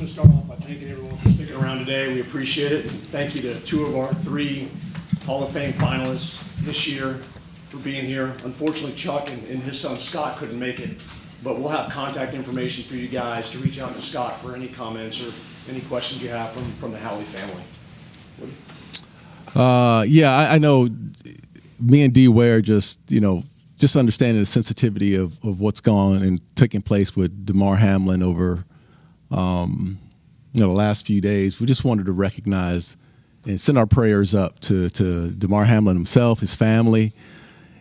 going to start off by thanking everyone for sticking around today. We appreciate it. And thank you to 2 of our 3 Hall of Fame finalists this year for being here. Unfortunately, Chuck and his son Scott couldn't make it, but we'll have contact information for you guys to reach out to Scott for any comments or any questions you have from the Howley family. Yeah, I know me and D. Ware just understanding the sensitivity of what's gone and taking place with Damar Hamlin over, the last few days. We just wanted to recognize and send our prayers up to Damar Hamlin himself, his family,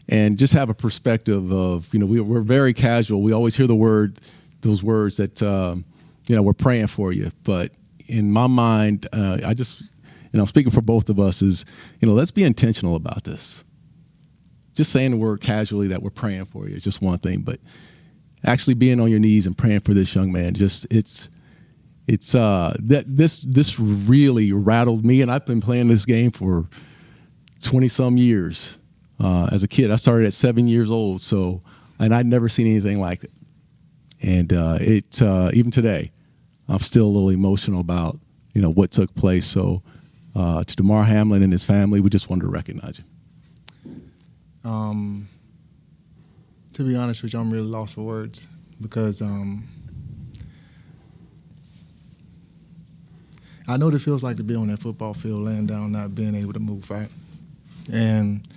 and just have a perspective of, we're very casual. We always hear those words that, we're praying for you. But in my mind, I just, speaking for both of us is, let's be intentional about this. Just saying the word casually that we're praying for you is just one thing, but actually being on your knees and praying for this young man, this really rattled me. And I've been playing this game for 20 some years. As a kid, I started at 7 years old. And I'd never seen anything like it. And even today, I'm still a little emotional about, what took place. So to Damar Hamlin and his family, we just wanted to recognize you. To be honest with you, I'm really lost for words because I know what it feels like to be on that football field, laying down, not being able to move, right? And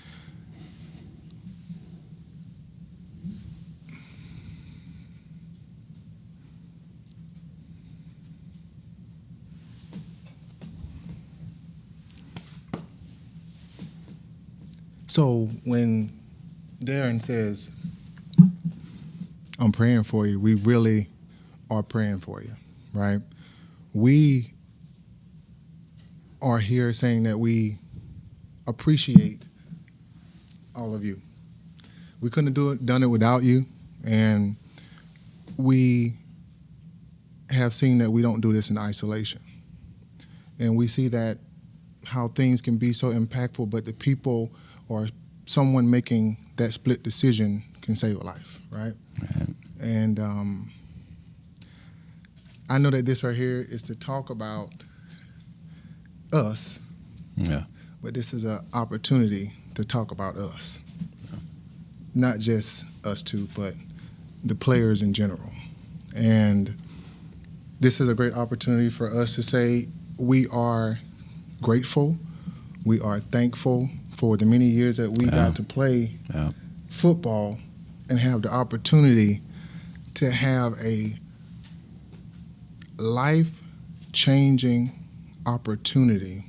so when Darren says, I'm praying for you, we really are praying for you, right? We are here saying that we appreciate all of you. We couldn't have done it without you, and we have seen that we don't do this in isolation. And we see that how things can be so impactful, but the people or someone making that split decision can save a life, right? And I know that this right here is to talk about us, but this is an opportunity to talk about us. Not just us two, but the players in general. And this is a great opportunity for us to say we are grateful, we are thankful for the many years that we got to play football and have the opportunity to have a life-changing opportunity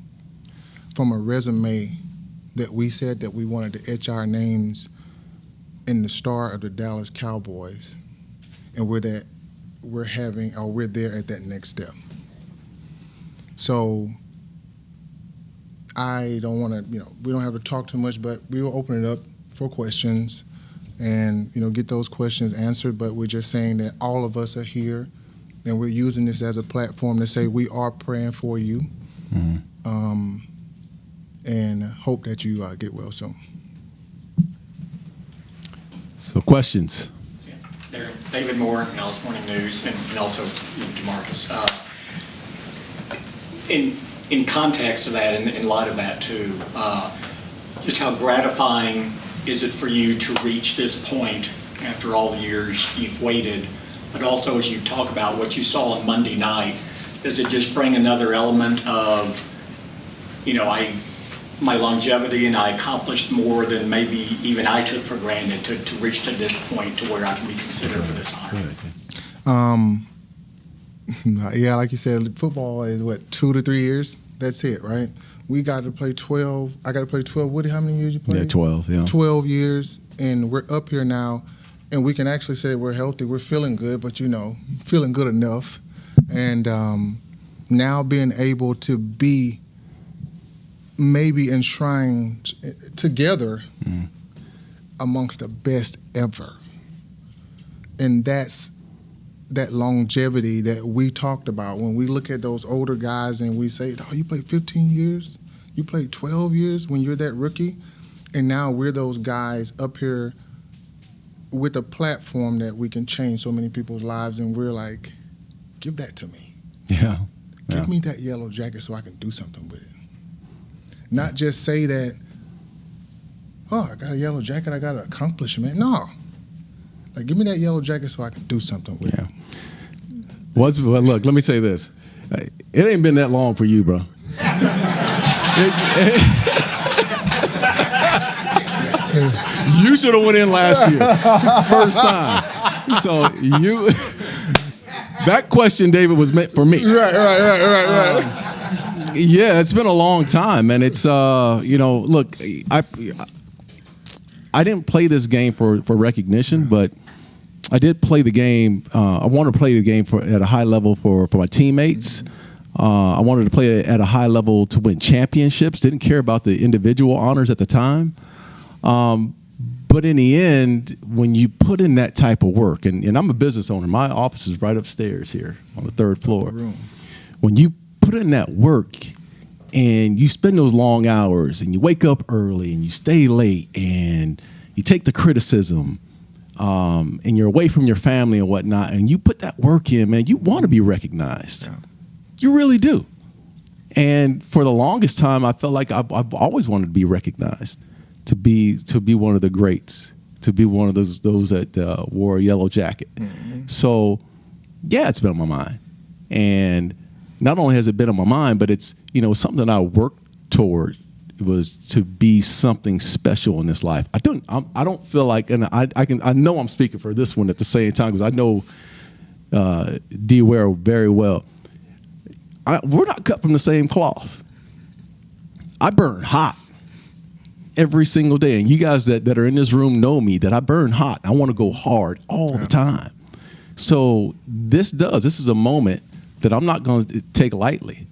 from a resume that we said that we wanted to etch our names in the star of the Dallas Cowboys, and we're there at that next step. So I don't want to, we don't have to talk too much, but we will open it up for questions and, get those questions answered. But we're just saying that all of us are here, and we're using this as a platform to say we are praying for you, and hope that you get well soon. So questions. Yeah. Darren, David Moore, Dallas Morning News, and also DeMarcus. In context of that, and in light of that too, just how gratifying is it for you to reach this point after all the years you've waited, but also as you talk about what you saw on Monday night, does it just bring another element of, my longevity and I accomplished more than maybe even I took for granted to reach to this point to where I can be considered for this honor? Yeah, like you said, football is 2 to 3 years. That's it, right? We got to play 12. I got to play 12. Woody, how many years you played? Yeah, 12, yeah. 12 years, and we're up here now, and we can actually say we're healthy. We're feeling good, but, feeling good enough. And now being able to be maybe enshrined together amongst the best ever. And that's that longevity that we talked about. When we look at those older guys and we say, you played 15 years? You played 12 years when you're that rookie? And now we're those guys up here with a platform that we can change so many people's lives, and we're like, give that to me. Yeah. Give me that yellow jacket so I can do something with it. Not just say that, oh, I got a yellow jacket, I got an accomplishment. No. Like, give me that yellow jacket so I can do something with it. Well, look, let me say this. It ain't been that long for you, bro. You should have went in last year, first time. So that question, David, was meant for me. Right. Yeah, it's been a long time, and it's look, I didn't play this game for recognition, but I did play the game. I wanted to play the game at a high level for my teammates. I wanted to play at a high level to win championships. Didn't care about the individual honors at the time. But in the end, when you put in that type of work, and I'm a business owner, my office is right upstairs here on the 3rd floor. When you put in that work and you spend those long hours and you wake up early and you stay late and you take the criticism and you're away from your family and whatnot, and you put that work in, man, you want to be recognized. Yeah. You really do. And for the longest time, I felt like I've always wanted to be recognized, to be one of the greats, to be one of those that wore a yellow jacket. Mm-hmm. So, yeah, it's been on my mind. And not only has it been on my mind, but it's something that I worked toward. It was to be something special in this life. I don't feel like, and I know I'm speaking for this one at the same time because I know D. Ware very well. We're not cut from the same cloth. I burn hot every single day, and you guys that are in this room know me that I burn hot. I want to go hard all the time. So this is a moment that I'm not going to take lightly.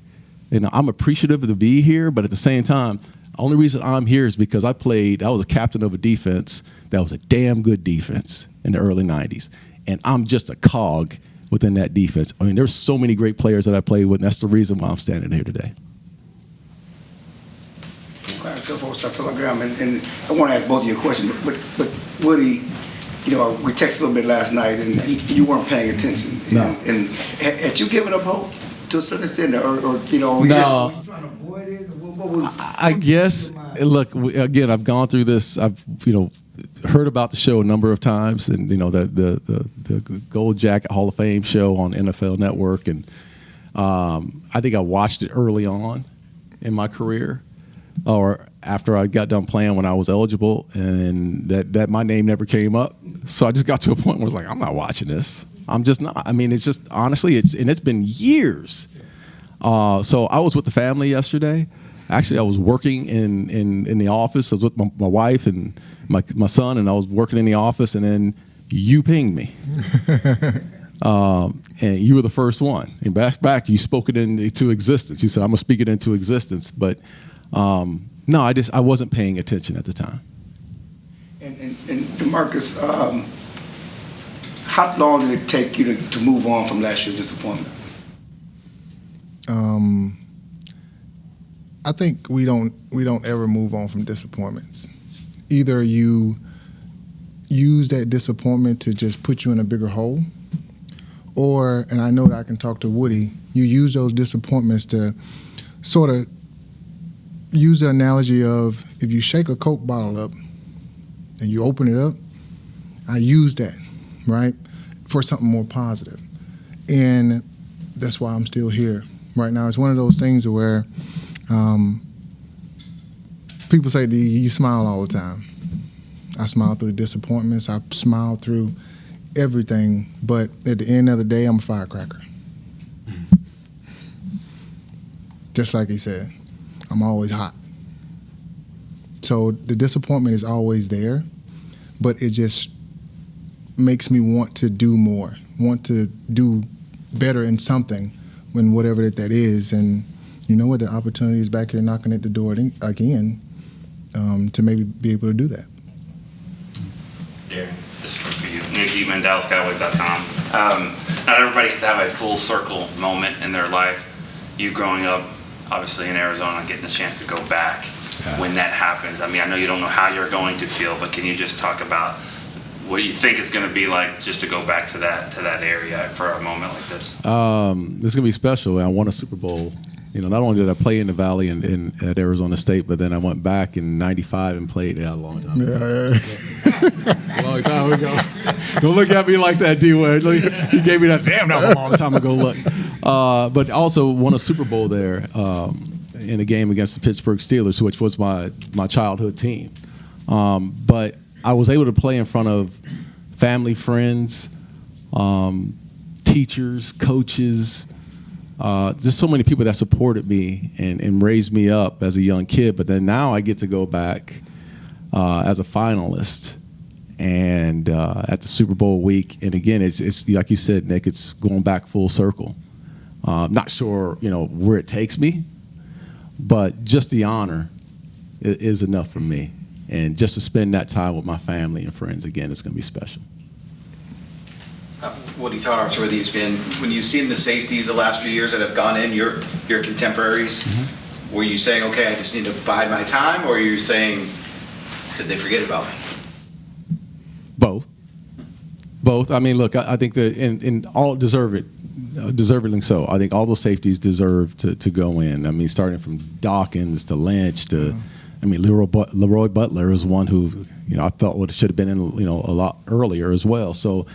And I'm appreciative to be here, but at the same time, the only reason I'm here is because I was a captain of a defense that was a damn good defense in the early 90s. And I'm just a cog within that defense. I mean, there's so many great players that I played with, and that's the reason why I'm standing here today. And I want to ask both of you a question, but Woody, we texted a little bit last night, and you weren't paying attention. No. And had you given up hope to a certain extent, or No. were you trying to avoid it? What was? I guess. Look, again, I've gone through this. I've heard about the show a number of times, and the Gold Jacket Hall of Fame show on NFL Network, and I think I watched it early on in my career, or after I got done playing when I was eligible, and that my name never came up. So I just got to a point where I was like, I'm not watching this. I'm just not. I mean, it's just honestly, it's been years. So I was with the family yesterday. Actually, I was working in the office. I was with my wife and my son, and I was working in the office, and then you pinged me. And you were the first one. And back, you spoke it into existence. You said, I'm going to speak it into existence. But no, I wasn't paying attention at the time. And DeMarcus, how long did it take you to move on from last year's disappointment? I think we don't ever move on from disappointments. Either you use that disappointment to just put you in a bigger hole, or, and I know that I can talk to Woody, you use those disappointments to sort of use the analogy of if you shake a Coke bottle up and you open it up, I use that, right, for something more positive. And that's why I'm still here right now. It's one of those things where people say you smile all the time. I smile through the disappointments. I smile through everything. But at the end of the day, I'm a firecracker. Just like he said, I'm always hot. So the disappointment is always there, but it just makes me want to do more, want to do better in something, when whatever that is. And you know what, the opportunity is back here knocking at the door again to maybe be able to do that. Darren, this is for you. Nick Eatman, DallasCowboys.com. Not everybody gets to have a full circle moment in their life. You growing up, obviously in Arizona, getting the chance to go back when that happens. I mean, I know you don't know how you're going to feel, but can you just talk about what do you think it's going to be like just to go back to that area for a moment like this? It's going to be special. I won a Super Bowl. Not only did I play in the Valley at Arizona State, but then I went back in '95 and played a long time ago. A long time ago. Don't look at me like that, D-Ware. He gave me that, damn, that was a long time ago look. But also won a Super Bowl there in a game against the Pittsburgh Steelers, which was my childhood team. But I was able to play in front of family, friends, teachers, coaches, just so many people that supported me and raised me up as a young kid. But then now I get to go back as a finalist and at the Super Bowl week. And again, it's like you said, Nick, it's going back full circle. Not sure, where it takes me, but just the honor is enough for me. And just to spend that time with my family and friends, again, it's going to be special. Woody, talk with you. It's been, when you've seen the safeties the last few years that have gone in, your contemporaries, were you saying, okay, I just need to bide my time, or are you saying, did they forget about me? Both. I mean, look, I think that and all deservedly so. I think all those safeties deserve to go in. I mean, starting from Dawkins to Lynch to, I mean, Leroy Butler is one who, I felt should have been in, a lot earlier as well. So,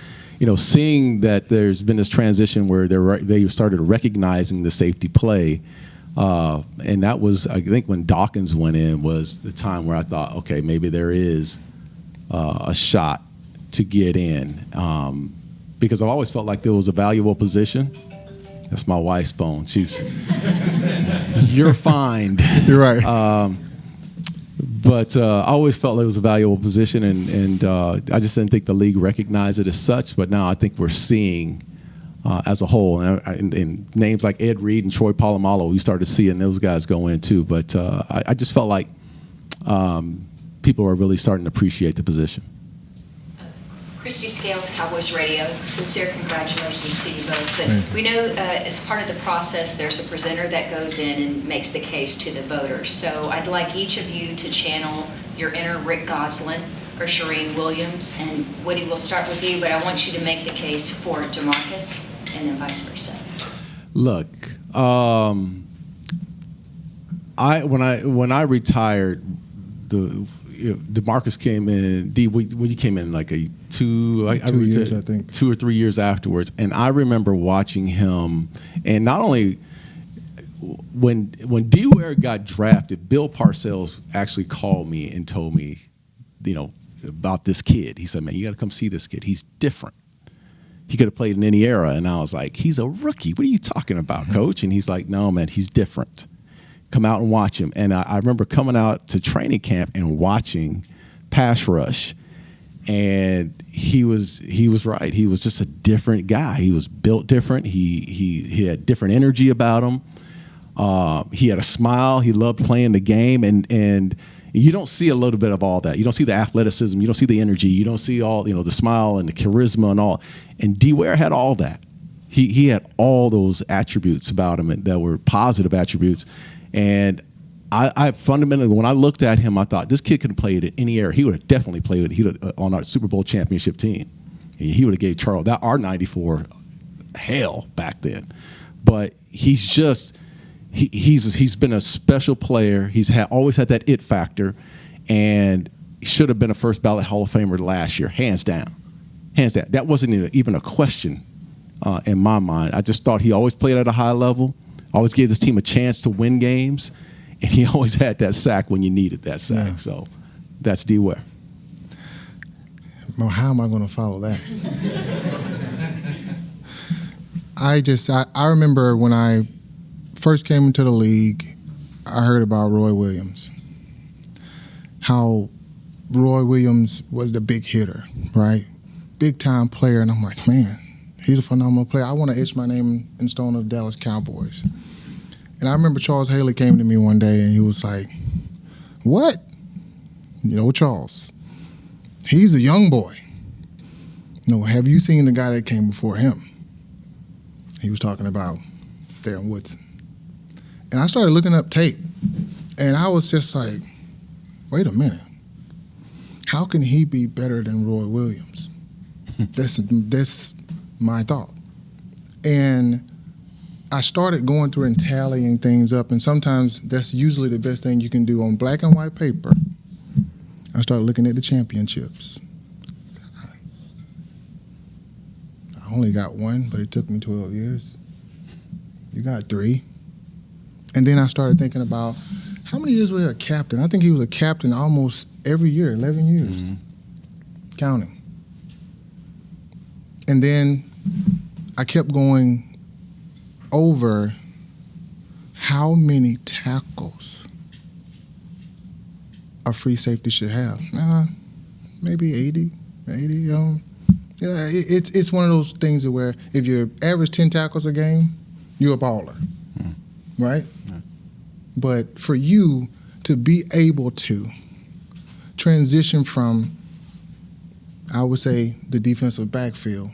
seeing that there's been this transition where they started recognizing the safety play, and that was, I think, when Dawkins went in was the time where I thought, okay, maybe there is a shot to get in, because I've always felt like there was a valuable position. That's my wife's phone. You're fine. You're right. But I always felt like it was a valuable position, and I just didn't think the league recognized it as such. But now I think we're seeing, as a whole, and names like Ed Reed and Troy Polamalu, we started seeing those guys go in too. But I just felt like people are really starting to appreciate the position. Christy Scales, Cowboys Radio. Sincere congratulations to you both. But we know as part of the process, there's a presenter that goes in and makes the case to the voters. So I'd like each of you to channel your inner Rick Goslin or Shireen Williams. And Woody, we'll start with you, but I want you to make the case for DeMarcus and then vice versa. Look, when I retired, DeMarcus came in. He came in like a 2 years, I think, 2 or 3 years afterwards. And I remember watching him, and not only when Ware got drafted, Bill Parcells actually called me and told me, about this kid. He said, "Man, you got to come see this kid. He's different. He could have played in any era." And I was like, "He's a rookie. What are you talking about, coach?" And he's like, "No, man, he's different. Come out and watch him." And I remember coming out to training camp and watching pass rush, and he was right. He was just a different guy. He was built different. He had different energy about him. He had a smile. He loved playing the game, and you don't see a little bit of all that. You don't see the athleticism. You don't see the energy. You don't see all the smile and the charisma and all. And Ware had all that. He had all those attributes about him that were positive attributes. And I fundamentally, when I looked at him, I thought this kid could have played at any era. He would have definitely played on our Super Bowl championship team. He would have gave Charles that R94 hell back then. But he's been a special player. He's always had that it factor, and should have been a first ballot Hall of Famer last year, hands down. Hands down. That wasn't even a question in my mind. I just thought he always played at a high level. Always gave this team a chance to win games, and he always had that sack when you needed that sack. Yeah. So that's Ware. Well, how am I going to follow that? I remember when I first came into the league, I heard about Roy Williams. How Roy Williams was the big hitter, right? Big time player, and I'm like, man, he's a phenomenal player. I want to etch my name in stone of the Dallas Cowboys. And I remember Charles Haley came to me one day, and he was like, "What? Charles, he's a young boy. Have you seen the guy that came before him?" He was talking about Darren Woodson. And I started looking up tape, and I was just like, wait a minute. how can he be better than Roy Williams? That's my thought. And I started going through and tallying things up, and sometimes that's usually the best thing you can do on black and white paper. I started looking at the championships. I only got one, but it took me 12 years. You got 3. And then I started thinking about how many years was he a captain? I think he was a captain almost every year, 11 years, counting. And then I kept going over how many tackles a free safety should have. Maybe 80. It's one of those things where if you average 10 tackles a game, you're a baller, right? But for you to be able to transition from, I would say, the defensive backfield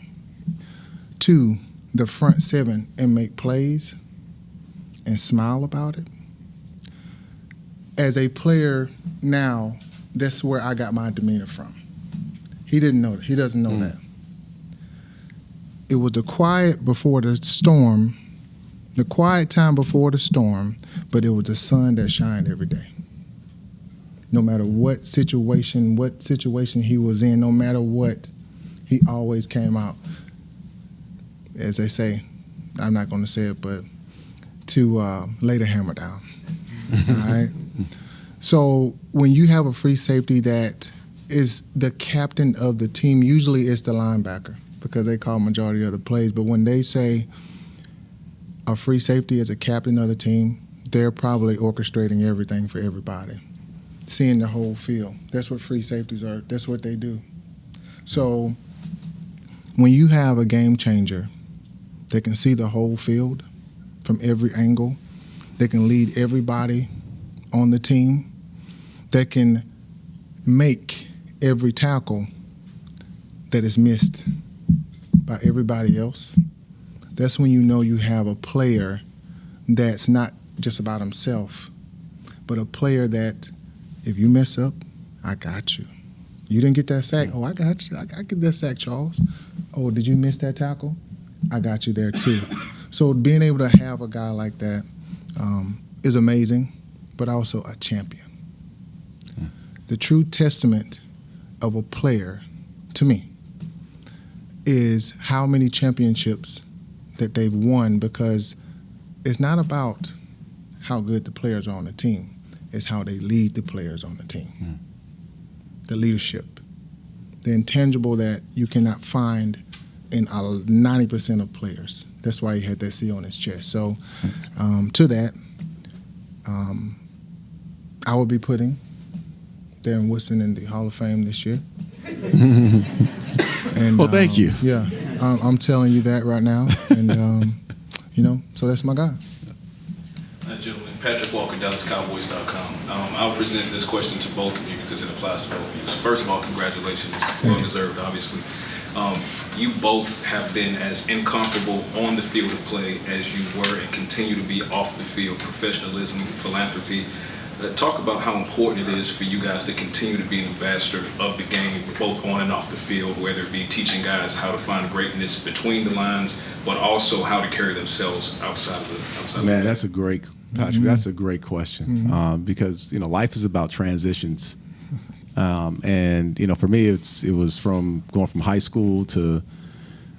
to the front 7 and make plays and smile about it, as a player now, that's where I got my demeanor from. He didn't know. He doesn't know that. It was the quiet before the storm, the quiet time before the storm, but it was the sun that shined every day. No matter what situation he was in, no matter what, he always came out, as they say, I'm not going to say it, but to lay the hammer down. All right? So when you have a free safety that is the captain of the team, usually it's the linebacker because they call majority of the plays. But when they say a free safety is a captain of the team, they're probably orchestrating everything for everybody, seeing the whole field. That's what free safeties are. That's what they do. So when you have a game changer that can see the whole field from every angle, they can lead everybody on the team, that can make every tackle that is missed by everybody else, that's when you know you have a player that's not just about himself, but a player that if you mess up, I got you. You didn't get that sack? Oh, I got you. I get that sack, Charles. Oh, did you miss that tackle? I got you there too. So being able to have a guy like that is amazing, but also a champion. The true testament of a player, to me, is how many championships that they've won, because it's not about how good the players are on the team. It's how they lead the players on the team. The leadership, the intangible that you cannot find in 90% of players. That's why he had that C on his chest. So to that, I will be putting Darren Woodson in the Hall of Fame this year. And, well, thank you. Yeah, I'm telling you that right now. And, so that's my guy. Gentlemen, Patrick Walker, DallasCowboys.com. I'll present this question to both of you because it applies to both of you. So first of all, congratulations. Well deserved, obviously. You both have been as incomparable on the field of play as you were and continue to be off the field. Professionalism, philanthropy. Talk about how important it is for you guys to continue to be an ambassador of the game, both on and off the field, whether it be teaching guys how to find greatness between the lines, but also how to carry themselves outside of the Man, that's a great, Patrick. That's a great question because life is about transitions, and for me, it was from going from high school to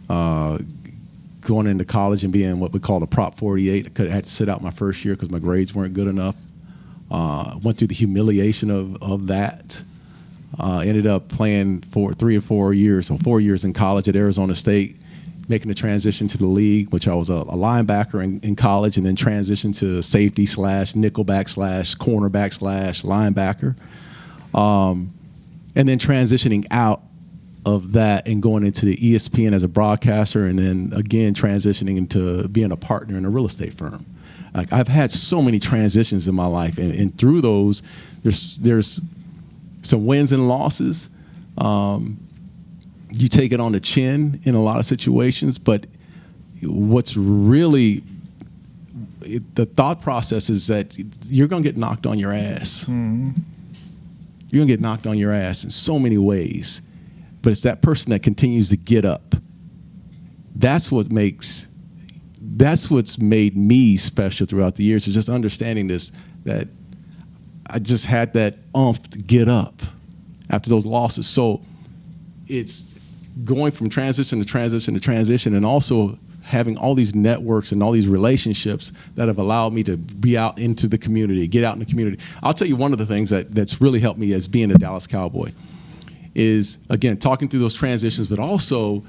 going into college and being what we call a Prop 48. I had to sit out my first year because my grades weren't good enough. Went through the humiliation of that. Ended up playing for 3 or 4 years, so 4 years in college at Arizona State, making the transition to the league, which I was a linebacker in college, and then transitioned to safety / nickelback / cornerback / linebacker. And then transitioning out of that and going into the ESPN as a broadcaster, and then again transitioning into being a partner in a real estate firm. Like, I've had so many transitions in my life, and through those, there's some wins and losses. You take it on the chin in a lot of situations, but what's really the thought process is that you're going to get knocked on your ass. You're you're going to get knocked on your ass in so many ways. But it's that person that continues to get up. That's what's made me special throughout the years, is just understanding this, that I just had that oomph to get up after those losses. So it's going from transition to transition to transition, and also having all these networks and all these relationships that have allowed me to be out into the community, get out in the community. I'll tell you one of the things that's really helped me as being a Dallas Cowboy is, again, talking through those transitions, but also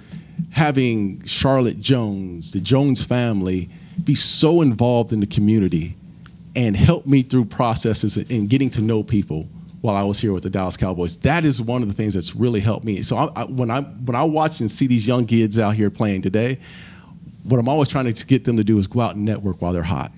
having Charlotte Jones, the Jones family, be so involved in the community and help me through processes and getting to know people while I was here with the Dallas Cowboys. That is one of the things that's really helped me. So when I watch and see these young kids out here playing today, what I'm always trying to get them to do is go out and network while they're hot.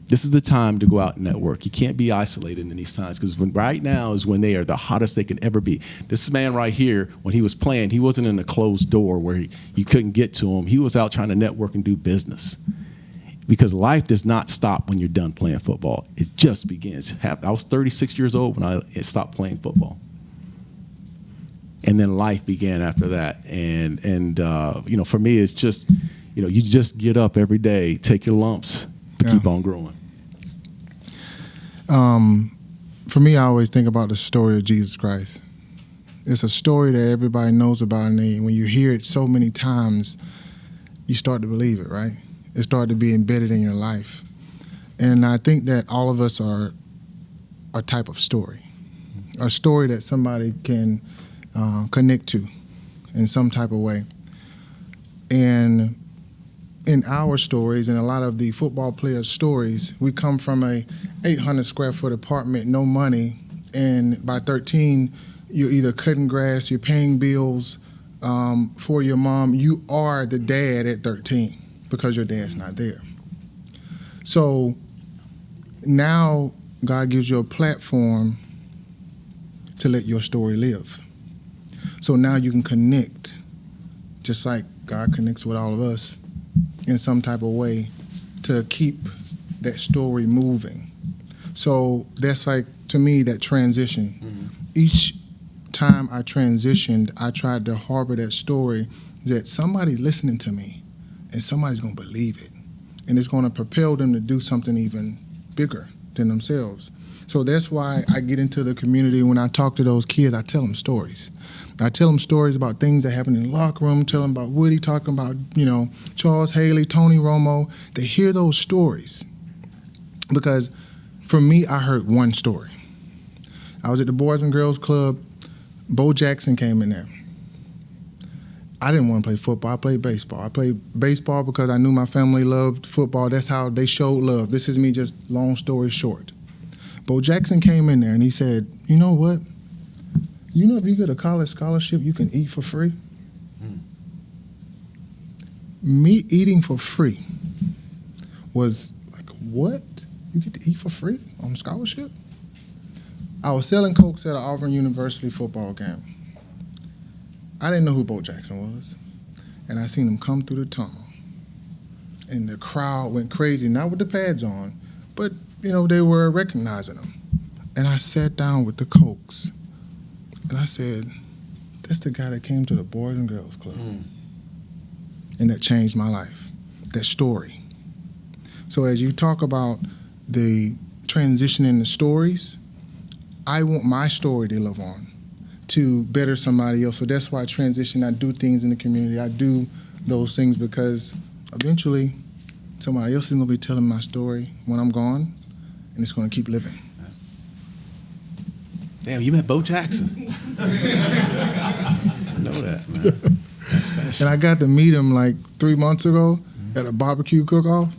This is the time to go out and network. You can't be isolated in these times, because right now is when they are the hottest they can ever be. This man right here, when he was playing, he wasn't in a closed door where you couldn't get to him. He was out trying to network and do business. Because life does not stop when you're done playing football. It just begins. I was 36 years old when I stopped playing football. And then life began after that. And for me, it's just, you just get up every day, take your lumps, and keep on growing. For me, I always think about the story of Jesus Christ. It's a story that everybody knows about, and when you hear it so many times, you start to believe it, right? It started to be embedded in your life. And I think that all of us are a type of story, a story that somebody can connect to in some type of way. And in our stories, and a lot of the football players' stories, we come from a 800 square foot apartment, no money, and by 13, you're either cutting grass, you're paying bills for your mom. You are the dad at 13 because your dad's not there. So now God gives you a platform to let your story live. So now you can connect, just like God connects with all of us in some type of way, to keep that story moving. So that's like, to me, that transition. Mm-hmm. Each time I transitioned, I tried to harbor that story that somebody listening to me and somebody's gonna believe it. And it's gonna propel them to do something even bigger than themselves. So that's why I get into the community. When I talk to those kids, I tell them stories. I tell them stories about things that happened in the locker room, tell them about Woody, talking about, Charles Haley, Tony Romo. They hear those stories. Because for me, I heard one story. I was at the Boys and Girls Club. Bo Jackson came in there. I didn't want to play football. I played baseball. I played baseball because I knew my family loved football. That's how they showed love. This is me, just long story short. Bo Jackson came in there and he said, you know what? You know, if you get a college scholarship, you can eat for free? Me eating for free was like, what? You get to eat for free on scholarship? I was selling Cokes at an Auburn University football game. I didn't know who Bo Jackson was. And I seen him come through the tunnel. And the crowd went crazy, not with the pads on, but, they were recognizing him. And I sat down with the Cokes. And I said, that's the guy that came to the Boys and Girls Club. And that changed my life, that story. So as you talk about the transition in the stories, I want my story to live on, to better somebody else. So that's why I transition. I do things in the community. I do those things because eventually somebody else is going to be telling my story when I'm gone, and it's going to keep living. Damn, you met Bo Jackson. I know that, man. That's special. And I got to meet him like 3 months ago at a barbecue cook-off.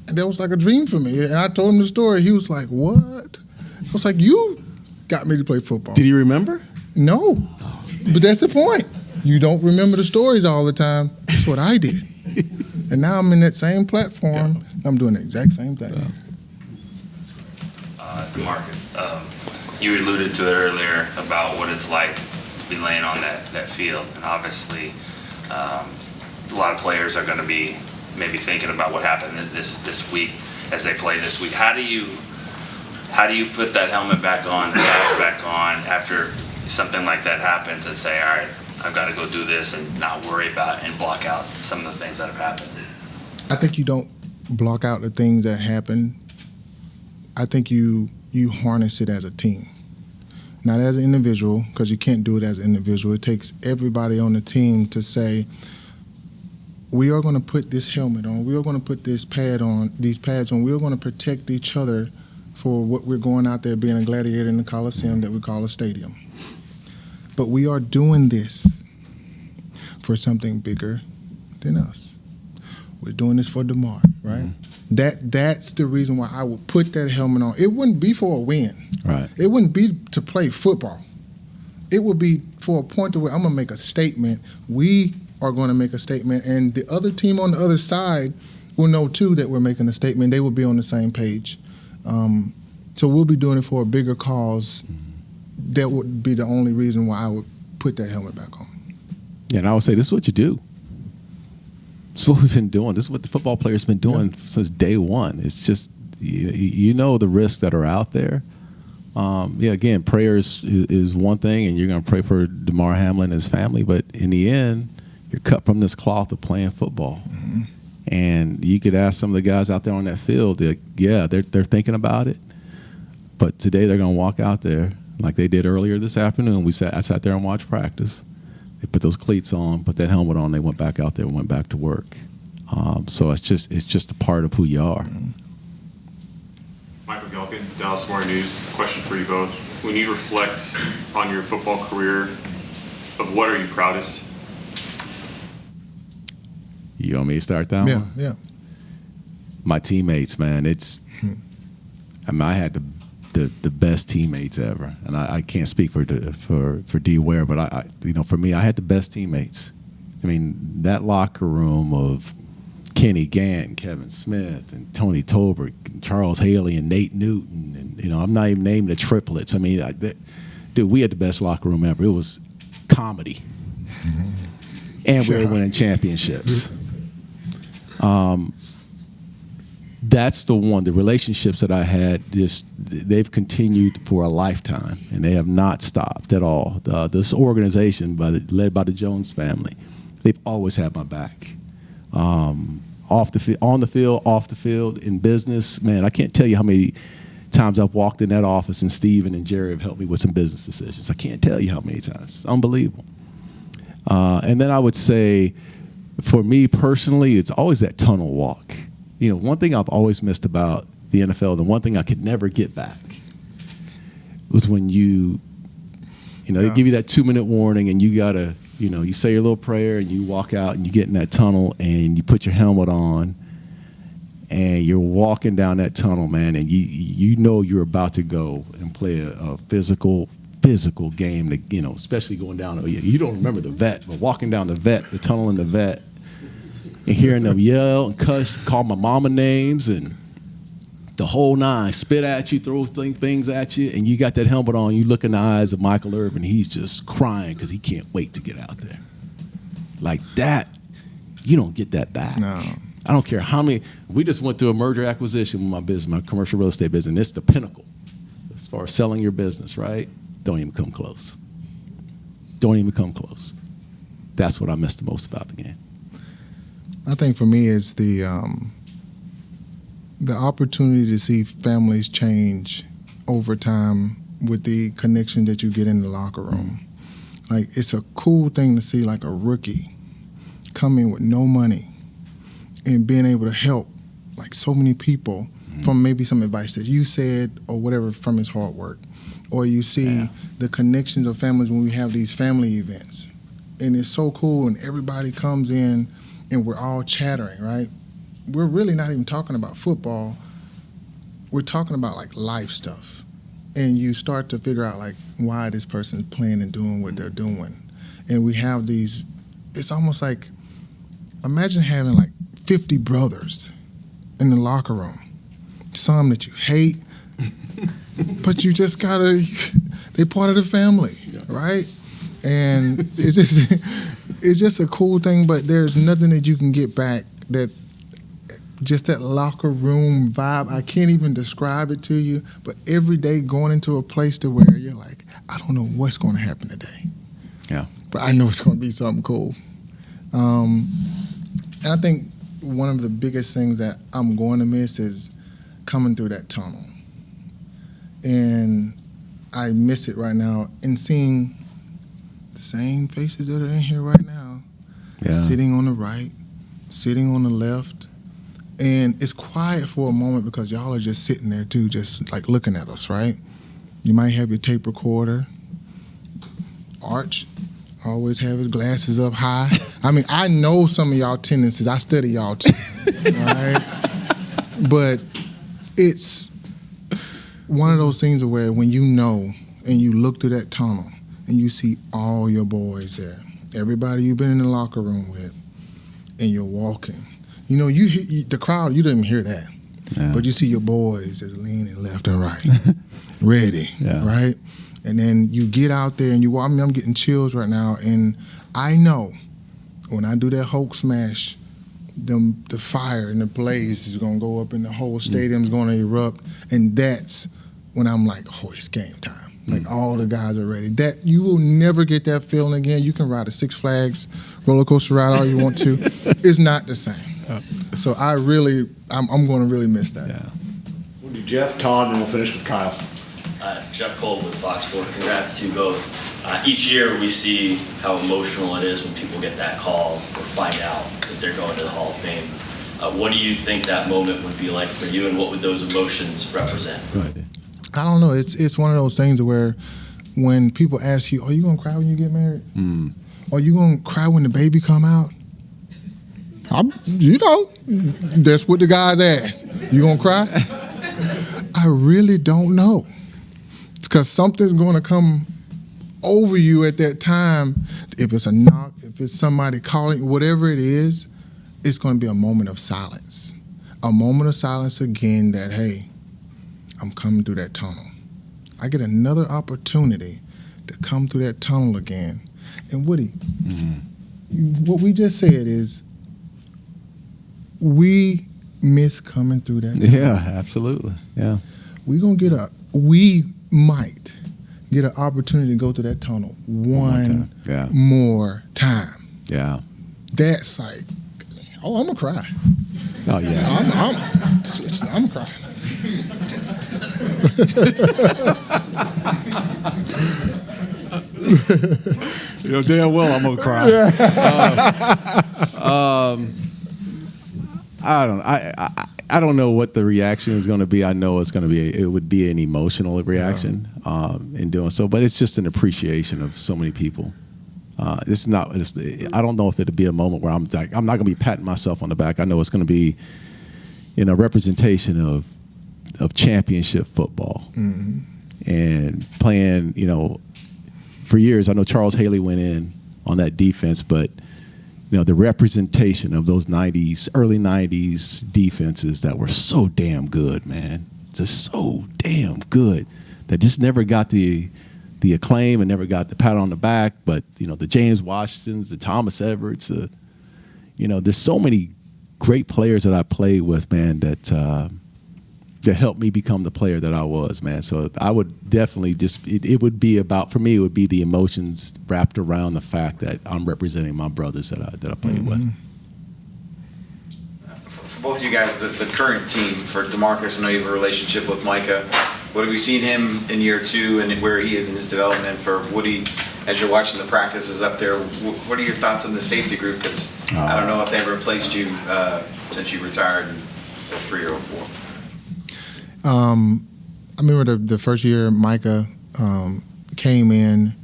And that was like a dream for me. And I told him the story. He was like, what? I was like, you got me to play football. Did he remember? No. But that's the point. You don't remember the stories all the time. That's what I did. And now I'm in that same platform. Yeah. I'm doing the exact same thing. Yeah. DeMarcus, you alluded to it earlier about what it's like to be laying on that field. And obviously, a lot of players are going to be maybe thinking about what happened this week as they play this week. How do you How do you put that helmet back on, the pads back on after something like that happens and say, all right, I've got to go do this and not worry about and block out some of the things that have happened? I think you don't block out the things that happen. I think you harness it as a team. Not as an individual, because you can't do it as an individual. It takes everybody on the team to say, we are going to put this helmet on, we are going to put these pads on, we are going to protect each other for what we're going out there being a gladiator in the Coliseum that we call a stadium. But we are doing this for something bigger than us. We're doing this for DeMar, right? Mm-hmm. That's the reason why I would put that helmet on. It wouldn't be for a win. Right. It wouldn't be to play football. It would be for a point to where I'm going to make a statement. We are going to make a statement, and the other team on the other side will know, too, that we're making a statement. They will be on the same page. So we'll be doing it for a bigger cause. That would be the only reason why I would put that helmet back on. Yeah, and I would say this is what you do. This is what we've been doing. This is what the football players have been doing since day one. It's just, you know the risks that are out there. Again, prayers is one thing, and you're going to pray for DeMar Hamlin and his family, but in the end, you're cut from this cloth of playing football. Mm-hmm. And you could ask some of the guys out there on that field, they're thinking about it, but today they're going to walk out there like they did earlier this afternoon. I sat there and watched practice. They put those cleats on, put that helmet on, they went back out there and went back to work. So it's just a part of who you are. Michael Gelkin, Dallas Morning News. Question for you both. When you reflect on your football career, of what are you proudest? You want me to start that one? Yeah. My teammates, man. I had the best teammates ever, and I can't speak for D. Ware, but for me, I had the best teammates. I mean, that locker room of Kenny Gant, Kevin Smith, and Tony Tolbert, and Charles Haley, and Nate Newton, and I'm not even naming the triplets. I mean, dude, we had the best locker room ever. It was comedy, and we were winning championships. That's the one. The relationships that I had, they've continued for a lifetime, and they have not stopped at all. This organization, led by the Jones family, they've always had my back. On the field, off the field, in business, man, I can't tell you how many times I've walked in that office and Steven and Jerry have helped me with some business decisions. I can't tell you how many times. It's unbelievable. And then I would say, for me personally, it's always that tunnel walk. One thing I've always missed about the NFL, the one thing I could never get back, was when they give you that 2-minute warning and you gotta, you say your little prayer and you walk out and you get in that tunnel and you put your helmet on and you're walking down that tunnel, man, and you know you're about to go and play a physical game, especially going down. You don't remember the vet, but walking down the tunnel in the vet, and hearing them yell and cuss, call my mama names, and the whole nine, spit at you, throw things at you, and you got that helmet on, you look in the eyes of Michael Irvin, he's just crying because he can't wait to get out there. Like that, you don't get that back. No. I don't care how many. We just went through a merger acquisition with my business, my commercial real estate business. It's the pinnacle as far as selling your business, right? Don't even come close. Don't even come close. That's what I miss the most about the game. I think for me it's the opportunity to see families change over time with the connection that you get in the locker room. Like, it's a cool thing to see, like, a rookie come in with no money and being able to help, like, so many people from maybe some advice that you said or whatever from his hard work. Or you see the connections of families when we have these family events. And it's so cool, and everybody comes in and we're all chattering, right? We're really not even talking about football. We're talking about, like, life stuff. And you start to figure out, like, why this person's playing and doing what they're doing. And we have these, it's almost like, imagine having, like, 50 brothers in the locker room. Some that you hate, but you just gotta, they're part of the family, right? And it's just a cool thing, but there's nothing that you can get back that just that locker room vibe. I can't even describe it to you, but every day going into a place to where you're like, I don't know what's going to happen today. Yeah. But I know it's going to be something cool. And I think one of the biggest things that I'm going to miss is coming through that tunnel. And I miss it right now and seeing the same faces that are in here right now, sitting on the right, sitting on the left. And it's quiet for a moment because y'all are just sitting there too, just like looking at us, right? You might have your tape recorder. Arch always have his glasses up high. I mean, I know some of y'all tendencies. I study y'all too, right? But it's one of those things where when you know and you look through that tunnel and you see all your boys there, everybody you've been in the locker room with, and you're walking. You know, the crowd, you didn't hear that. Yeah. But you see your boys just leaning left and right, ready, right? And then you get out there and you walk. I mean, I'm getting chills right now. And I know when I do that Hulk smash, the fire and the blaze is going to go up and the whole stadium's going to erupt. And that's when I'm like, oh, it's game time. Like all the guys are ready. That you will never get that feeling again. You can ride a Six Flags roller coaster ride all you want to. It's not the same. So I'm going to really miss that. Yeah. We'll do Jeff, Todd, and then we'll finish with Kyle. Jeff Cole with Fox Sports. Congrats to you both. Each year we see how emotional it is when people get that call or find out that they're going to the Hall of Fame. What do you think that moment would be like for you, and what would those emotions represent? Right. I don't know. It's one of those things where when people ask you, are you going to cry when you get married? Are you going to cry when the baby come out? That's what the guys ask. You going to cry? I really don't know. It's because something's going to come over you at that time. If it's a knock, if it's somebody calling, whatever it is, it's going to be a moment of silence. A moment of silence again that, hey, I'm coming through that tunnel. I get another opportunity to come through that tunnel again. And Woody, what we just said is we miss coming through that tunnel. Yeah, absolutely. Yeah. We might get an opportunity to go through that tunnel one more time. Yeah. That's like, oh, I'm gonna cry. Oh yeah. I'm crying. You know damn well I'm gonna cry. I don't know what the reaction is going to be. I know it would be an emotional reaction in doing so, but it's just an appreciation of so many people. I don't know if it'd be a moment where I'm not going to be patting myself on the back. I know it's going to be, a representation of championship football and playing. For years I know Charles Haley went in on that defense, but the representation of those early 90s defenses that were so damn good, man. Just so damn good that just never got the acclaim and never got the pat on the back. But, the James Washingtons, the Thomas Everetts, there's so many great players that I played with, man, that helped me become the player that I was, man. So I would definitely it would be about, for me, it would be the emotions wrapped around the fact that I'm representing my brothers that I played with. For both of you guys, the current team, for DeMarcus, I know you have a relationship with Micah. What have you seen him in year two and where he is in his development? For Woody, as you're watching the practices up there, what are your thoughts on the safety group? Because I don't know if they ever replaced you since you retired in 03 or 04. I remember the first year Micah came in,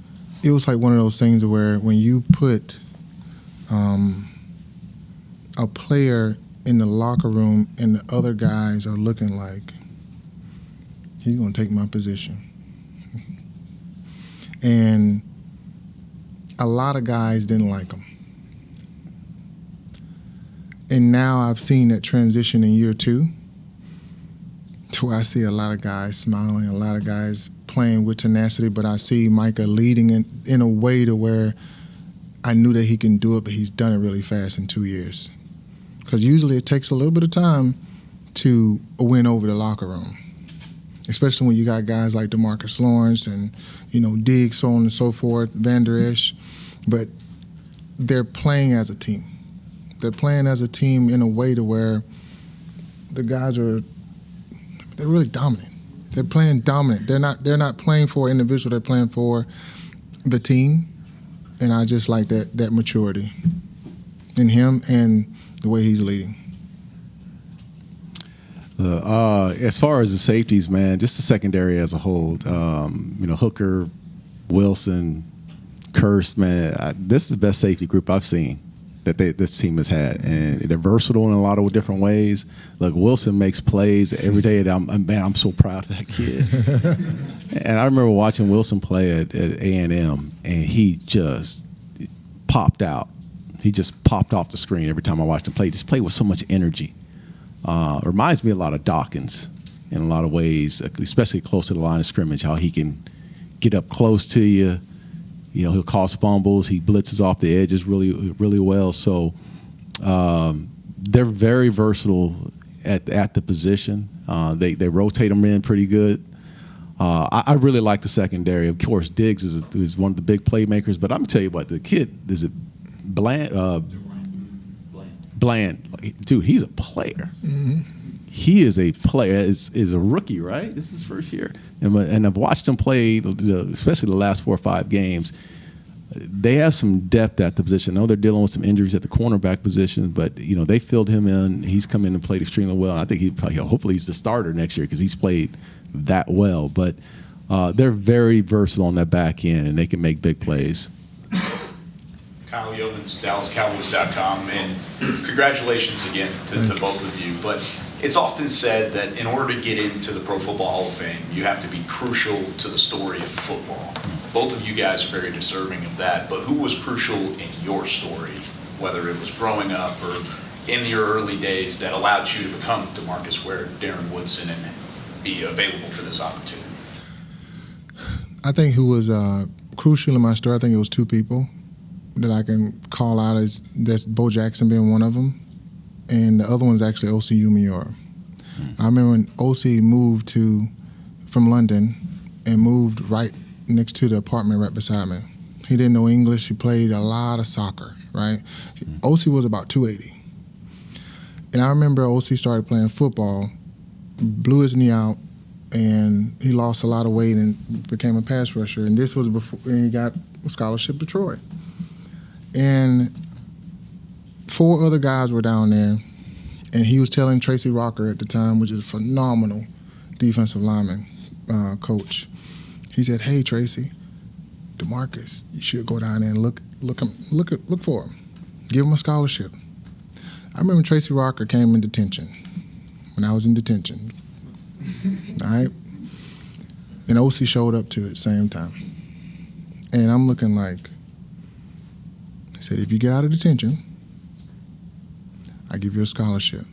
it was like one of those things where when you put a player in the locker room and the other guys are looking like, he's going to take my position. And a lot of guys didn't like him. And now I've seen that transition in year two, to where I see a lot of guys smiling, a lot of guys playing with tenacity, but I see Micah leading in a way to where I knew that he can do it, but he's done it really fast in 2 years. because usually it takes a little bit of time to win over the locker room, especially when you got guys like DeMarcus Lawrence and, Diggs, so on and so forth, Van Der Esch. But they're playing as a team. They're playing as a team in a way to where the guys they're really dominant. They're playing dominant. They're not playing for an individual. They're playing for the team. And I just like that maturity in him and the way he's leading. As far as the safeties, man, just the secondary as a whole, Hooker, Wilson, Curse, man, this is the best safety group I've seen that this team has had, and they're versatile in a lot of different ways. Look, Wilson makes plays every day. I'm so proud of that kid. And I remember watching Wilson play at A&M, and he just popped out. He just popped off the screen every time I watched him play. Just played with so much energy. Reminds me a lot of Dawkins in a lot of ways, especially close to the line of scrimmage, how he can get up close to you. He'll cause fumbles. He blitzes off the edges really, really well. So they're very versatile at the position. They rotate them in pretty good. I really like the secondary. Of course, Diggs is one of the big playmakers. But I'm going to tell you what, the kid, is it Bland? Bland. Dude, he's a player. Mm-hmm. He is a player. Is a rookie, right? This is his first year. And I've watched him play, especially the last 4 or 5 games. They have some depth at the position. I know they're dealing with some injuries at the cornerback position, but they filled him in. He's come in and played extremely well. And I think hopefully he's the starter next year because he's played that well. But they're very versatile on that back end, and they can make big plays. Kyle Yeomans, DallasCowboys.com, and congratulations again to both of you. But it's often said that in order to get into the Pro Football Hall of Fame, you have to be crucial to the story of football. Both of you guys are very deserving of that, but who was crucial in your story, whether it was growing up or in your early days, that allowed you to become DeMarcus Ware, Darren Woodson, and be available for this opportunity? I think who was crucial in my story, I think it was 2 people that I can call out. That's Bo Jackson being one of them, and the other one's actually O.C. Umeora. I remember when O.C. moved from London and moved right next to the apartment right beside me. He didn't know English. He played a lot of soccer, right? O.C. was about 280. And I remember O.C. started playing football, blew his knee out, and he lost a lot of weight and became a pass rusher. And this was before he got a scholarship to Troy. And 4 other guys were down there, and he was telling Tracy Rocker at the time, which is a phenomenal defensive lineman coach. He said, "Hey Tracy, DeMarcus, you should go down there and look for him. Give him a scholarship." I remember Tracy Rocker came in detention when I was in detention. All right, and OC showed up too at the same time, and I'm looking like. He said, "If you get out of detention, I give you a scholarship."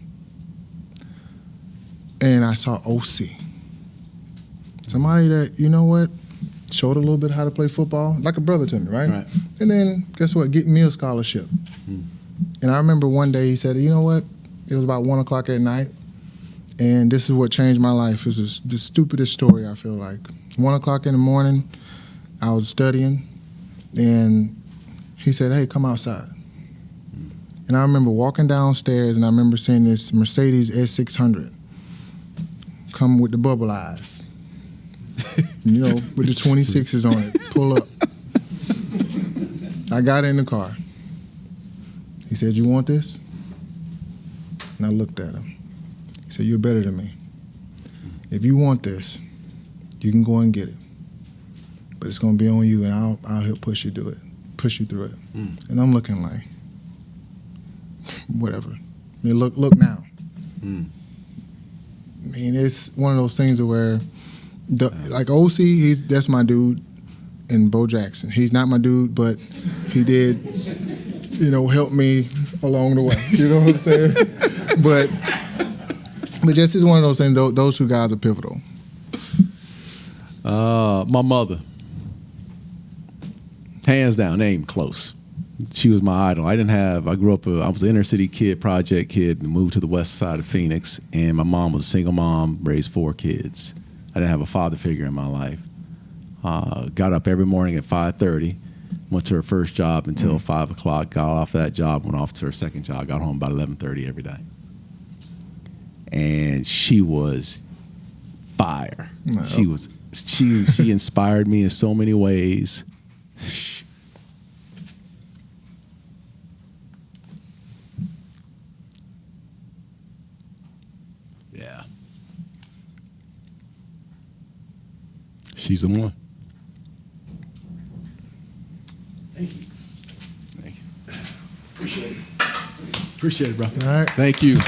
And I saw OC. Somebody that, showed a little bit how to play football, like a brother to me, right? And then, guess what? Get me a scholarship. And I remember one day he said, "You know what? It was about 1 o'clock at night, and this is what changed my life. This is the stupidest story, I feel like. 1 o'clock in the morning, I was studying, and he said, "Hey, come outside." And I remember walking downstairs, and I remember seeing this Mercedes S600 come with the bubble eyes, with the 26s on it, pull up. I got in the car. He said, "You want this?" And I looked at him. He said, "You're better than me. If you want this, you can go and get it. But it's going to be on you, and I'll help push you through it." And I'm looking like, whatever. I mean, look now. I mean, it's one of those things where, like OC, that's my dude, and Bo Jackson. He's not my dude, but he did, help me along the way. You know what I'm saying? but just it's one of those things. Those 2 guys are pivotal. My mother, hands down, they ain't close. she was my idol. I grew up, I was an inner city kid, project kid, and moved to the west side of Phoenix. And my mom was a single mom, raised 4 kids. I didn't have a father figure in my life. Got up every morning at 5:30, went to her first job until 5 o'clock, got off that job, went off to her second job, got home about 11:30 every day. And she was fire. No. She inspired me in so many ways. Yeah. She's the one. Thank you. Thank you. Appreciate it. Appreciate it, bro. All right. Thank you.